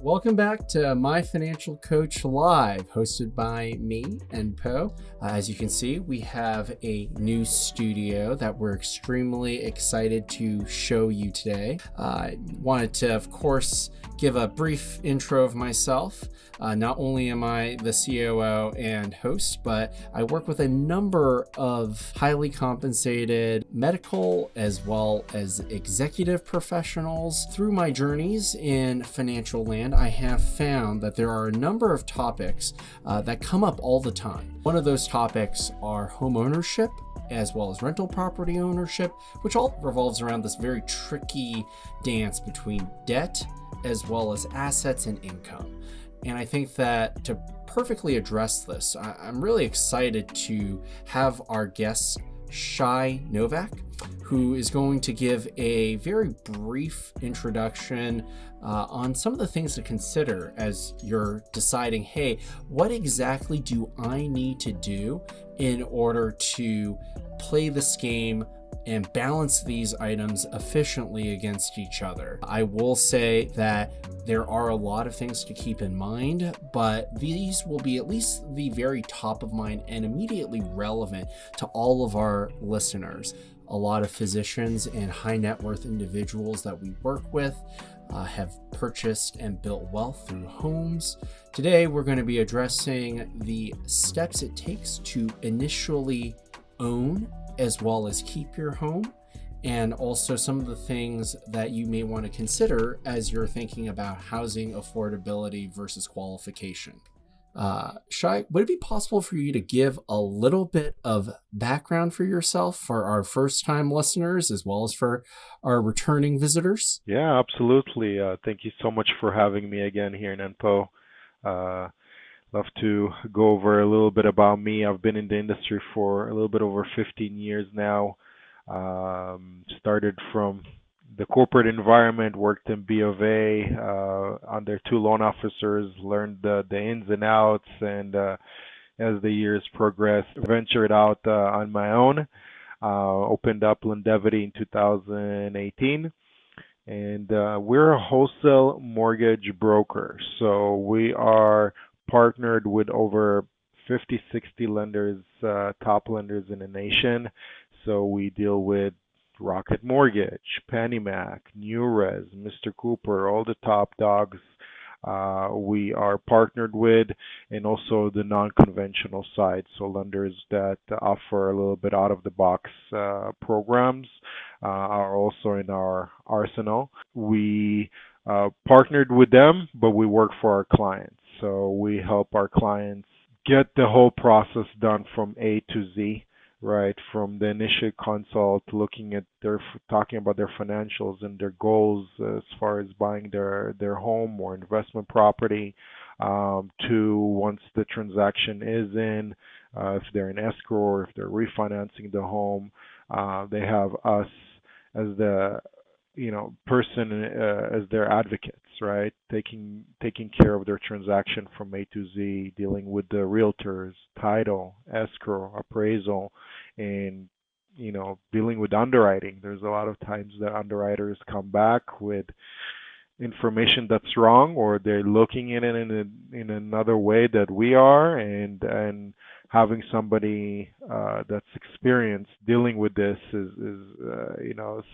Welcome back to My Financial Coach Live, hosted by me and Poe. As you can see, we have a new studio that we're extremely excited to show you today. I wanted to, of course, give a brief intro of myself. Not only am I the COO and host, but I work with a number of highly compensated medical as well as executive professionals. Through my journeys in financial land, I have found that there are a number of topics that come up all the time. One of those topics are home ownership, as well as rental property ownership, which all revolves around this very tricky dance between debt as well as assets and income. And I think that to perfectly address this, I'm really excited to have our guest, Shay Novak, who is going to give a very brief introduction on some of the things to consider as you're deciding, hey, what exactly do I need to do in order to play this game and balance these items efficiently against each other. I will say that there are a lot of things to keep in mind, but these will be at least the very top of mind and immediately relevant to all of our listeners. A lot of physicians and high net worth individuals that we work with have purchased and built wealth through homes. Today, we're going to be addressing the steps it takes to initially own as well as keep your home, and also some of the things that you may want to consider as you're thinking about housing affordability versus qualification. Shay, would it be possible for you to give a little bit of background for yourself for our first-time listeners as well as for our returning visitors? Yeah, absolutely. Thank you so much for having me again here in NPO. Love to go over a little bit about me. I've been in the industry for a little bit over 15 years now. Started from the corporate environment, worked in B of A under two loan officers, learned the ins and outs, and as the years progressed, ventured out on my own. Opened up Longevity in 2018. And we're a wholesale mortgage broker. So we are partnered with over 50, 60 lenders, top lenders in the nation. So we deal with Rocket Mortgage, PennyMac, NewRez, Mr. Cooper, all the top dogs we are partnered with, and also the non-conventional side. So lenders that offer a little bit out-of-the-box programs are also in our arsenal. We partnered with them, but we work for our clients. So we help our clients get the whole process done from A to Z, right? From the initial consult, talking about their financials and their goals as far as buying their home or investment property, to once the transaction is in, if they're in escrow or if they're refinancing the home, they have us as the person as their advocates, right? Taking care of their transaction from A to Z, dealing with the realtors, title, escrow, appraisal, and dealing with underwriting. There's a lot of times that underwriters come back with information that's wrong, or they're looking at it in another way that we are, and having somebody that's experienced dealing with this is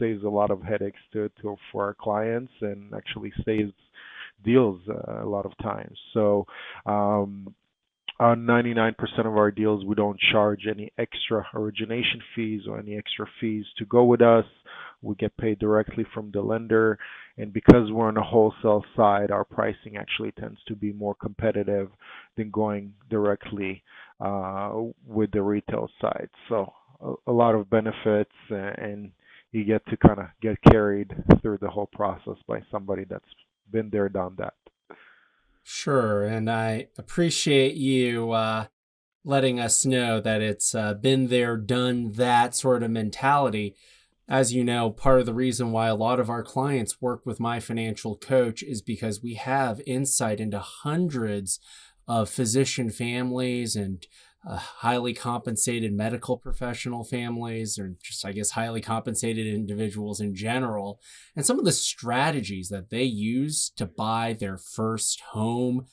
saves a lot of headaches for our clients, and actually saves deals a lot of times. So on 99% of our deals, we don't charge any extra origination fees or any extra fees to go with us. We get paid directly from the lender, and because we're on the wholesale side, our pricing actually tends to be more competitive than going directly with the retail side. So a lot of benefits, and you get to kind of get carried through the whole process by somebody that's been there, done that. Sure, and I appreciate you letting us know that it's been there, done that sort of mentality. As you know, part of the reason why a lot of our clients work with My Financial Coach is because we have insight into hundreds of physician families and highly compensated medical professional families, or just, I guess, highly compensated individuals in general, and some of the strategies that they use to buy their first home,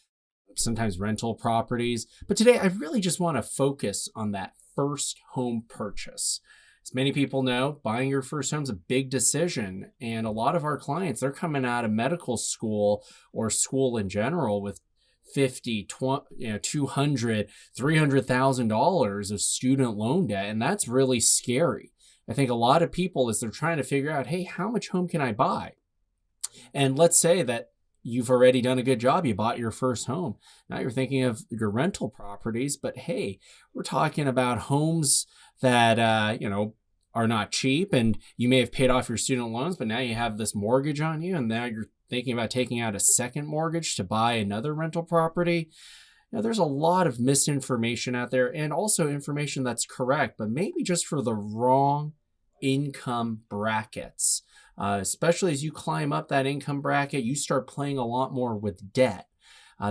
sometimes rental properties. But today, I really just want to focus on that first home purchase. As many people know, buying your first home is a big decision. And a lot of our clients, they're coming out of medical school or school in general with 50, 20, $200, $300,000 of student loan debt. And that's really scary. I think a lot of people, as they're trying to figure out, hey, how much home can I buy? And let's say that you've already done a good job. You bought your first home. Now you're thinking of your rental properties, but hey, we're talking about homes that, are not cheap, and you may have paid off your student loans, but now you have this mortgage on you, and now you're thinking about taking out a second mortgage to buy another rental property. Now, there's a lot of misinformation out there, and also information that's correct, but maybe just for the wrong income brackets. Especially as you climb up that income bracket, you start playing a lot more with debt.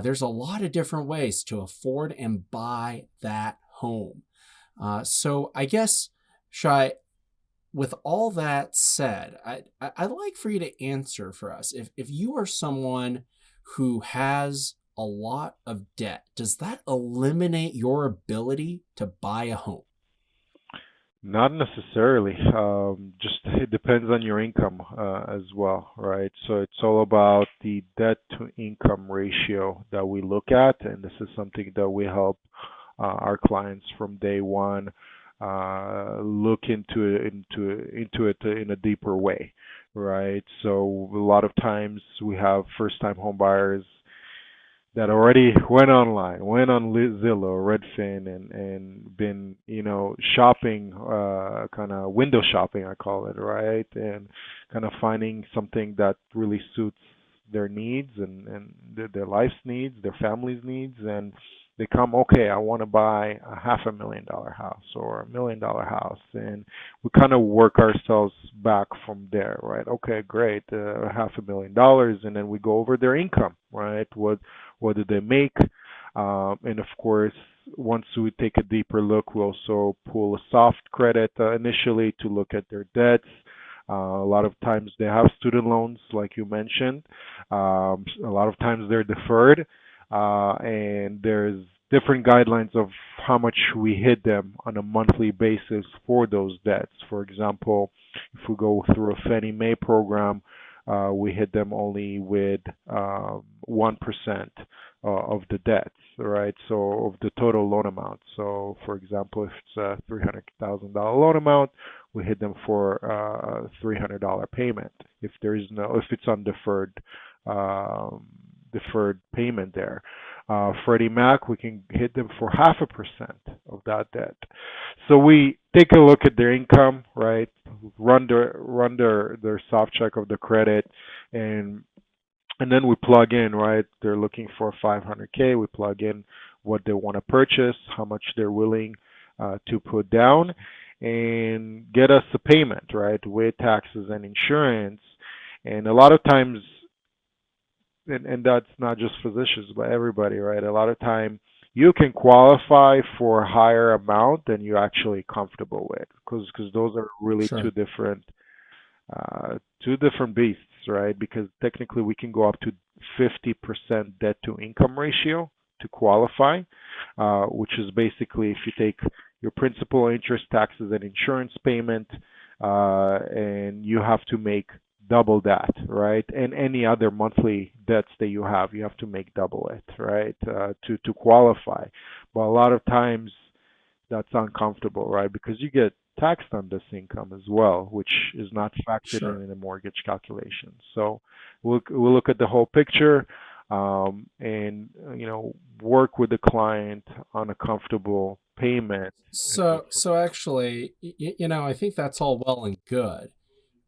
There's a lot of different ways to afford and buy that home. So I guess, Shay, with all that said, I'd like for you to answer for us. If you are someone who has a lot of debt, does that eliminate your ability to buy a home? Not necessarily. Just it depends on your income as well, right? So it's all about the debt to income ratio that we look at, and this is something that we help our clients from day one look into it in a deeper way, right? So a lot of times we have first-time home buyers that already went online, went on Zillow, Redfin, and been, shopping, kind of window shopping, I call it, right? And kind of finding something that really suits their needs and their life's needs, their family's needs, and they come, okay, I want to buy a $500,000 house or $1 million house, and we kind of work ourselves back from there, right? Okay, great, $500,000, and then we go over their income, right? What do they make? And of course, once we take a deeper look, we also pull a soft credit initially to look at their debts. A lot of times they have student loans, like you mentioned. A lot of times they're deferred, and there's different guidelines of how much we hit them on a monthly basis for those debts. For example, if we go through a Fannie Mae program, we hit them only with 1% of the debts, right? So of the total loan amount. So, for example, if it's a $300,000 loan amount, we hit them for a $300 payment. If it's on deferred payment there. Freddie Mac, we can hit them for 0.5% of that debt. So we take a look at their income, right? Run their soft check of the credit, and then we plug in, right? They're looking for 500K. We plug in what they want to purchase, how much they're willing to put down, and get us a payment, right? With taxes and insurance. And a lot of times, and that's not just physicians, but everybody, right? A lot of time you can qualify for a higher amount than you're actually comfortable with, because those are really Sure. two different beasts, right? Because technically we can go up to 50% debt to income ratio to qualify, which is basically if you take your principal, interest, taxes, and insurance payment, and you have to make double that, right? And any other monthly debts that you have to make double it, right? To qualify. But a lot of times that's uncomfortable, right? Because you get taxed on this income as well, which is not factored Sure. in the mortgage calculation. So we'll look at the whole picture, and work with the client on a comfortable payment. So actually, I think that's all well and good.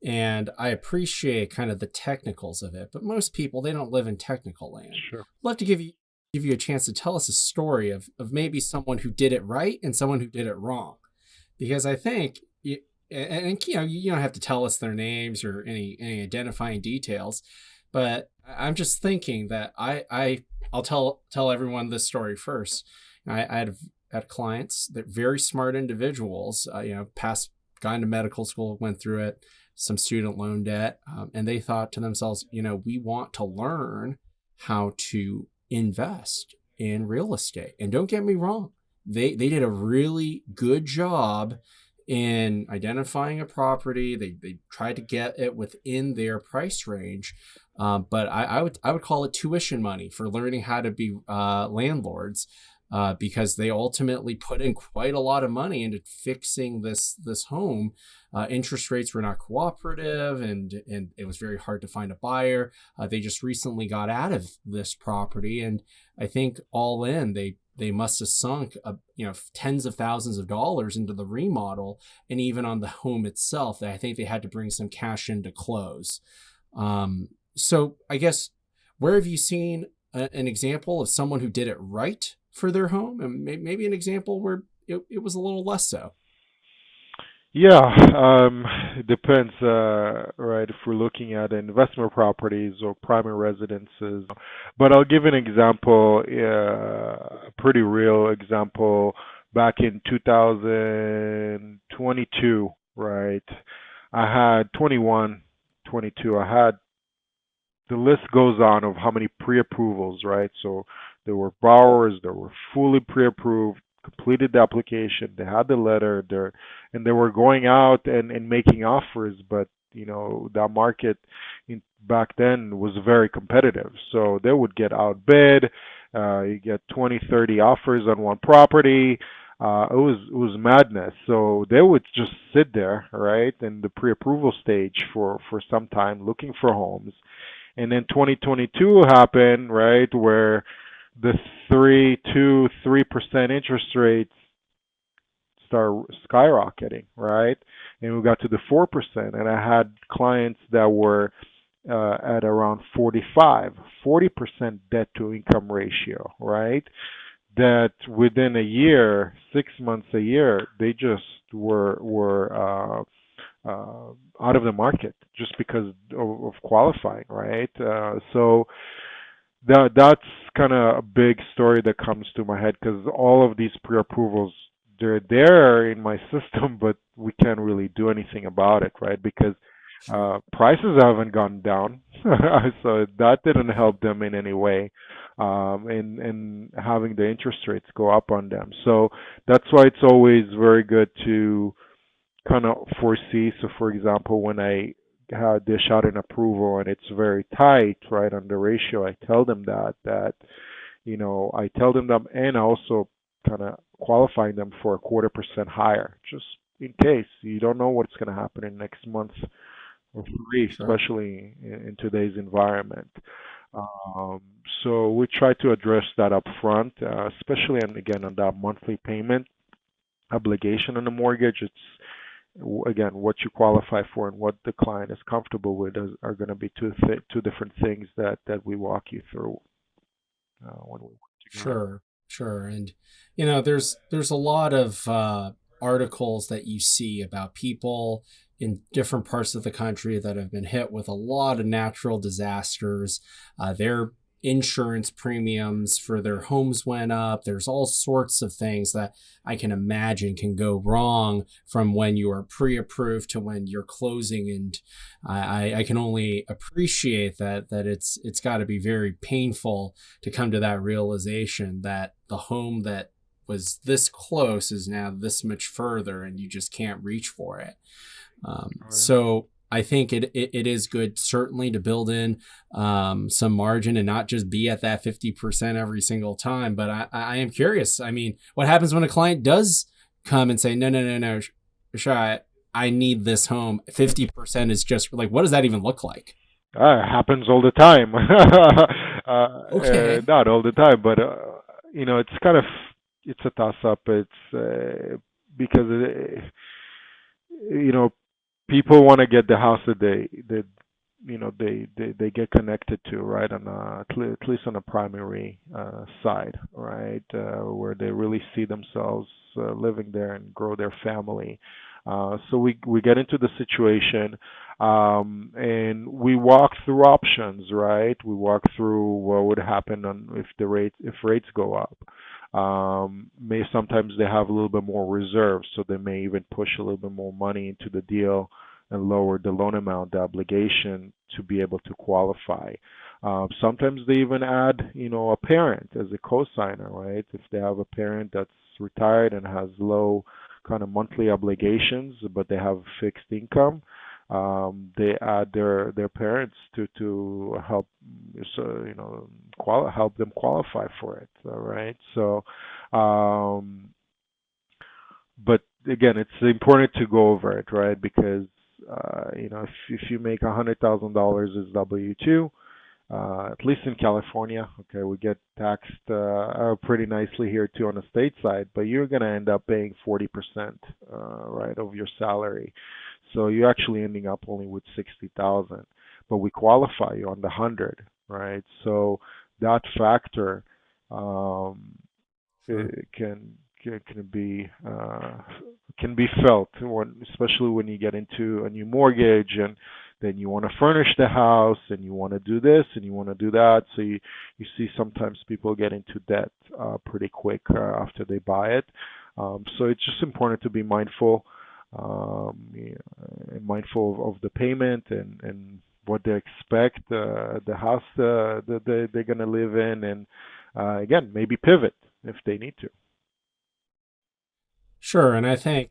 And I appreciate kind of the technicals of it, but most people, they don't live in technical land. Sure. I'd love to give you a chance to tell us a story of maybe someone who did it right and someone who did it wrong. Because I think, you don't have to tell us their names or any identifying details, but I'm just thinking that I'll tell everyone this story first. I had at clients. They're very smart individuals, past, gone to medical school, went through it, some student loan debt, and they thought to themselves, we want to learn how to invest in real estate. And don't get me wrong, they did a really good job in identifying a property. They tried to get it within their price range, but I would call it tuition money for learning how to be landlords, because they ultimately put in quite a lot of money into fixing this home. Interest rates were not cooperative, and it was very hard to find a buyer. They just recently got out of this property, and I think all in they must have sunk tens of thousands of dollars into the remodel, and even on the home itself, I think they had to bring some cash in to close. So I guess, where have you seen an example of someone who did it right for their home, and maybe an example where it was a little less so? Yeah, it depends, right, if we're looking at investment properties or primary residences. But I'll give an example, a pretty real example. Back in 2022, right, I had 21, 22, I had, the list goes on of how many pre-approvals, right? So there were borrowers that were fully pre-approved, completed the application, they had the letter, and they were going out and making offers, but that market back then was very competitive. So they would get outbid. You get 20, 30 offers on one property. It was madness. So they would just sit there, right, in the pre-approval stage for some time looking for homes. And then 2022 happened, right, where the 3% interest rates start skyrocketing, right? And we got to the 4%, and I had clients that were at around 40% debt to income ratio, right? That within a year, 6 months, a year, they just were out of the market just because of qualifying, right? So that's kind of a big story that comes to my head, because all of these pre-approvals, they're there in my system, but we can't really do anything about it, right? Because prices haven't gone down, so that didn't help them in any way, and having the interest rates go up on them. So that's why it's always very good to kind of foresee. So, for example, when I dish out an approval and it's very tight, right, on the ratio, I tell them I tell them that, and I also kind of qualifying them for a 0.25% higher, just in case. You don't know what's going to happen in next month or three, Sure. especially in today's environment. Um, so we try to address that up front, especially, and again, on that monthly payment obligation on the mortgage. It's again, what you qualify for and what the client is comfortable with are going to be two different things that we walk you through when we work together. Sure. And there's a lot of articles that you see about people in different parts of the country that have been hit with a lot of natural disasters. Their insurance premiums for their homes went up. There's all sorts of things that I can imagine can go wrong from when you are pre-approved to when you're closing. And I can only appreciate that it's got to be very painful to come to that realization that the home that was this close is now this much further, and you just can't reach for it. Right. So I think it is good, certainly, to build in some margin and not just be at that 50% every single time. But I am curious. I mean, what happens when a client does come and say, no, Shay, I need this home. 50% is just like, what does that even look like? It happens all the time. Okay. Not all the time, but it's kind of, it's a toss up. It's because you know people want to get the house that they get connected to, right, on at least on a primary side, right, where they really see themselves living there and grow their family. So we get into the situation, and we walk through options, right? We walk through what would happen if rates go up. May sometimes they have a little bit more reserves, so they may even push a little bit more money into the deal and lower the loan amount, the obligation to be able to qualify. Sometimes they even add, a parent as a co-signer, right? If they have a parent that's retired and has low kind of monthly obligations, but they have fixed income, they add their parents to help, so help them qualify for it. All right. So, but again, it's important to go over it, right? Because if you make $100,000 as W-2, at least in California, okay, we get taxed pretty nicely here too on the state side, but you're going to end up paying 40%, right, of your salary. So you're actually ending up only with 60,000, but we qualify you on the 100, right? So that factor Sure. it can be felt especially when you get into a new mortgage and then you want to furnish the house and you want to do this and you want to do that. So you see sometimes people get into debt pretty quick after they buy it. So it's just important to be mindful, mindful of the payment and what they expect, the house that they're going to live in, and again, maybe pivot if they need to. Sure, and I think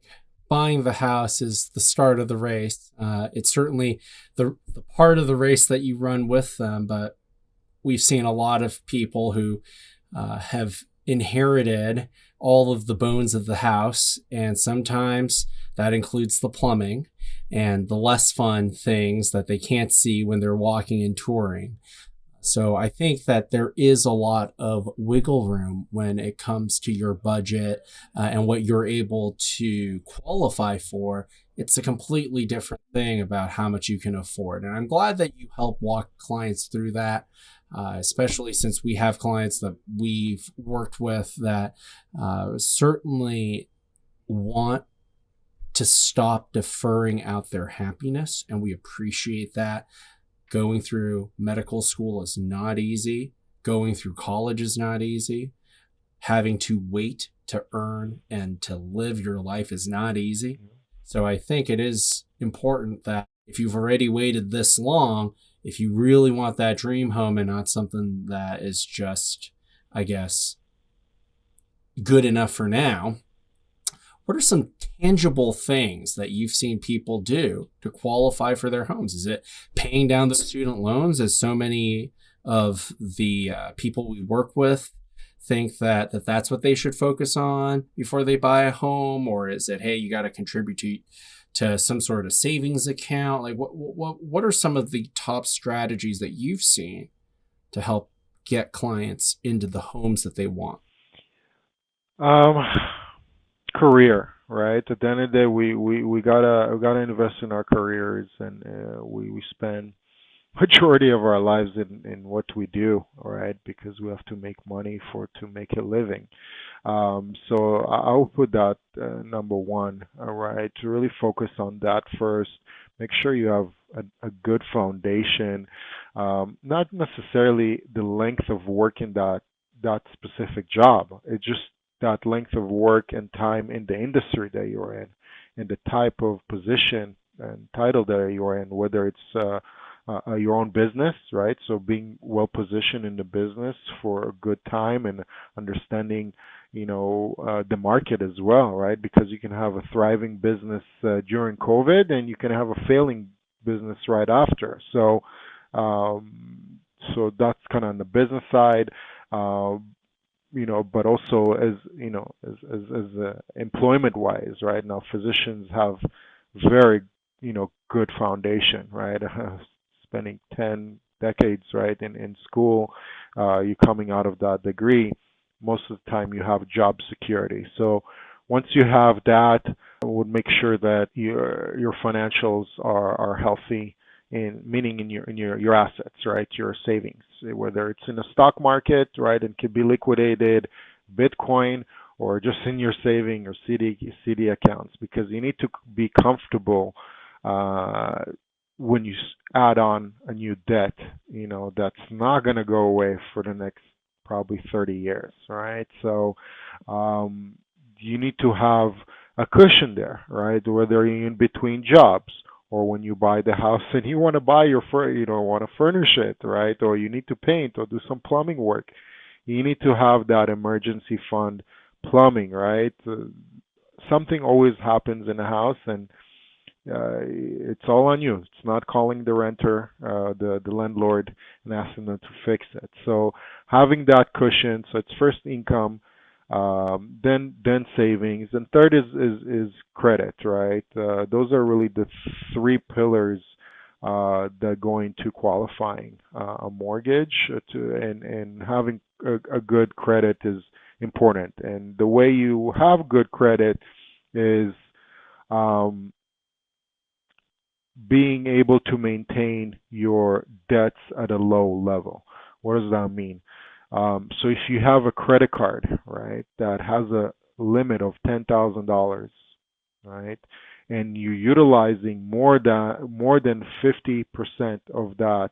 buying the house is the start of the race. It's certainly the part of the race that you run with them, but we've seen a lot of people who have inherited all of the bones of the house, and sometimes that includes the plumbing and the less fun things that they can't see when they're walking and touring. So I think that there is a lot of wiggle room when it comes to your budget and what you're able to qualify for. It's a completely different thing about how much you can afford. And I'm glad that you help walk clients through that, especially since we have clients that we've worked with that certainly want to stop deferring out their happiness. And we appreciate that. Going through medical school is not easy. Going through college is not easy. Having to wait to earn and to live your life is not easy. So I think it is important that if you've already waited this long, if you really want that dream home and not something that is just, I guess, good enough for now, what are some tangible things that you've seen people do to qualify for their homes? Is it paying down the student loans, as so many of the people we work with think that that's what they should focus on before they buy a home? Or is it, hey, you got to contribute to some sort of savings account? Like what are some of the top strategies that you've seen to help get clients into the homes that they want? Um, Career, right? At the end of the day, we gotta invest in our careers, and we spend majority of our lives in what we do, all right? Because we have to make money to make a living. So I'll put that number one, all right? To really focus on that first. Make sure you have a good foundation. Not necessarily the length of work in that specific job. It's just that length of work and time in the industry that you're in, and the type of position and title that you're in, whether it's your own business, right? So being well positioned in the business for a good time and understanding, the market as well, right? Because you can have a thriving business during COVID, and you can have a failing business right after. So that's kind of on the business side. But also as employment wise, right? Now physicians have very, good foundation, right? Spending 10 decades, right, in school, you coming out of that degree, most of the time you have job security. So once you have that, I would make sure that your financials are healthy, meaning in your assets, right? Your savings, whether it's in the stock market, right, and can be liquidated, Bitcoin, or just in your saving or CD accounts, because you need to be comfortable when you add on a new debt, that's not going to go away for the next probably 30 years, right? So you need to have a cushion there, right? Whether you're in between jobs or when you buy the house and you want to buy want to furnish it, right? Or you need to paint or do some plumbing work. You need to have that emergency fund plumbing, right? Something always happens in a house, and it's all on you. It's not calling the renter, the landlord, and asking them to fix it. So having that cushion, so it's first income, then savings, and third is credit, right? Those are really the three pillars that go into qualifying a mortgage. And having a good credit is important. And the way you have good credit is um, being able to maintain your debts at a low level. What does that mean? So if you have a credit card, right, that has a limit of $10,000, right, and you're utilizing more than 50% of that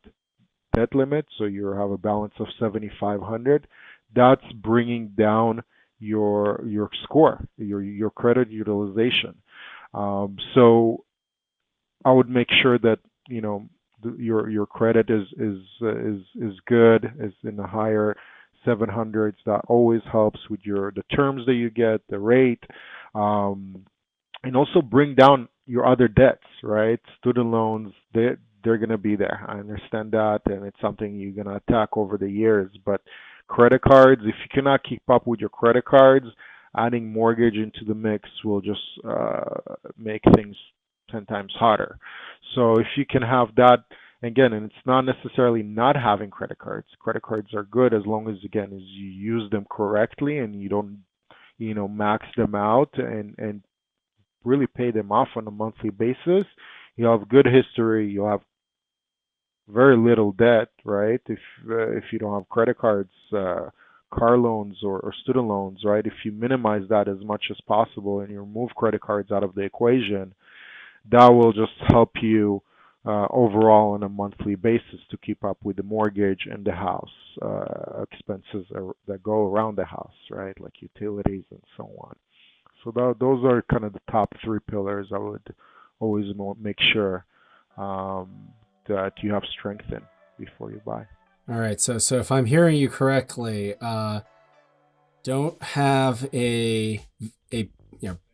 debt limit, so you have a balance of 7,500, that's bringing down your score, your credit utilization. So I would make sure that your credit is good, is in the higher 700s. That always helps with the terms that you get, the rate, and also bring down your other debts. Right, student loans, they're gonna be there. I understand that, and it's something you're gonna attack over the years. But credit cards, if you cannot keep up with your credit cards, adding mortgage into the mix will just make things 10 times hotter. So if you can have that, again, and it's not necessarily not having credit cards. Credit cards are good as long as, again, as you use them correctly and you don't, max them out and really pay them off on a monthly basis. You'll have good history. You'll have very little debt, right? If you don't have credit cards, car loans or student loans, right? If you minimize that as much as possible and you remove credit cards out of the equation, that will just help you overall on a monthly basis to keep up with the mortgage and the house expenses that go around the house, right? Like utilities and so on. So those are kind of the top three pillars I would always make sure that you have strength in before you buy. All right. So if I'm hearing you correctly, don't have a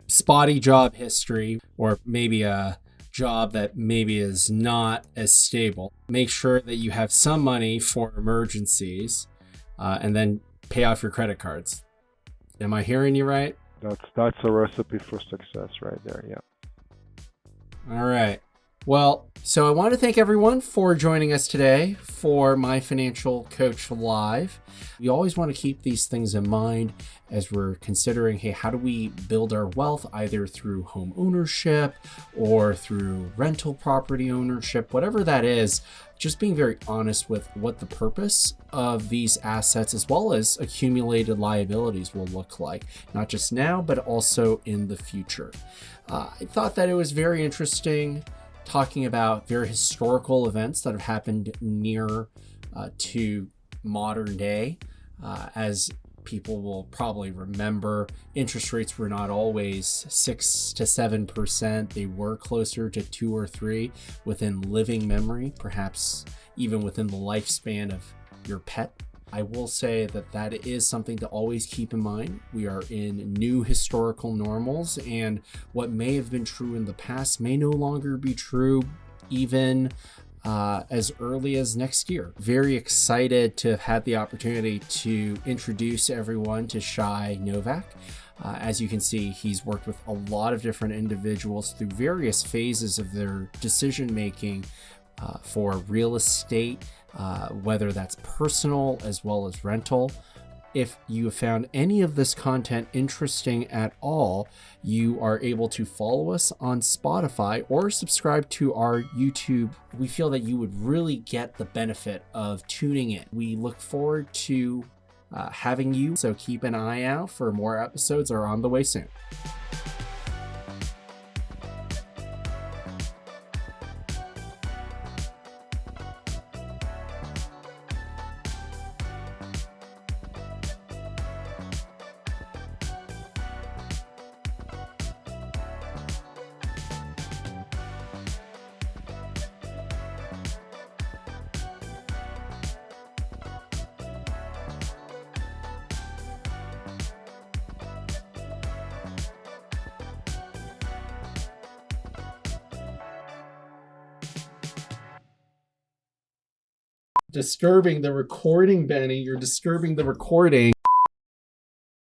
spotty job history, or maybe a job that maybe is not as stable. Make sure that you have some money for emergencies, and then pay off your credit cards. Am I hearing you right? That's a recipe for success right there. Yeah. All right. Well, so I want to thank everyone for joining us today for My Financial Coach Live. We always want to keep these things in mind as we're considering, hey, how do we build our wealth either through home ownership or through rental property ownership, whatever that is, just being very honest with what the purpose of these assets as well as accumulated liabilities will look like, not just now, but also in the future. I thought that it was very interesting talking about very historical events that have happened near to modern day. As people will probably remember, interest rates were not always 6 to 7%. They were closer to 2 or 3 within living memory, perhaps even within the lifespan of your pet. I will say that is something to always keep in mind. We are in new historical normals, and what may have been true in the past may no longer be true even as early as next year. Very excited to have had the opportunity to introduce everyone to Shay Novak. As you can see, he's worked with a lot of different individuals through various phases of their decision making for real estate, whether that's personal as well as rental. If you have found any of this content interesting at all, you are able to follow us on Spotify or subscribe to our YouTube. We feel that you would really get the benefit of tuning in. We look forward to having you, so keep an eye out for more episodes are on the way soon. disturbing the recording, Benny. You're disturbing the recording.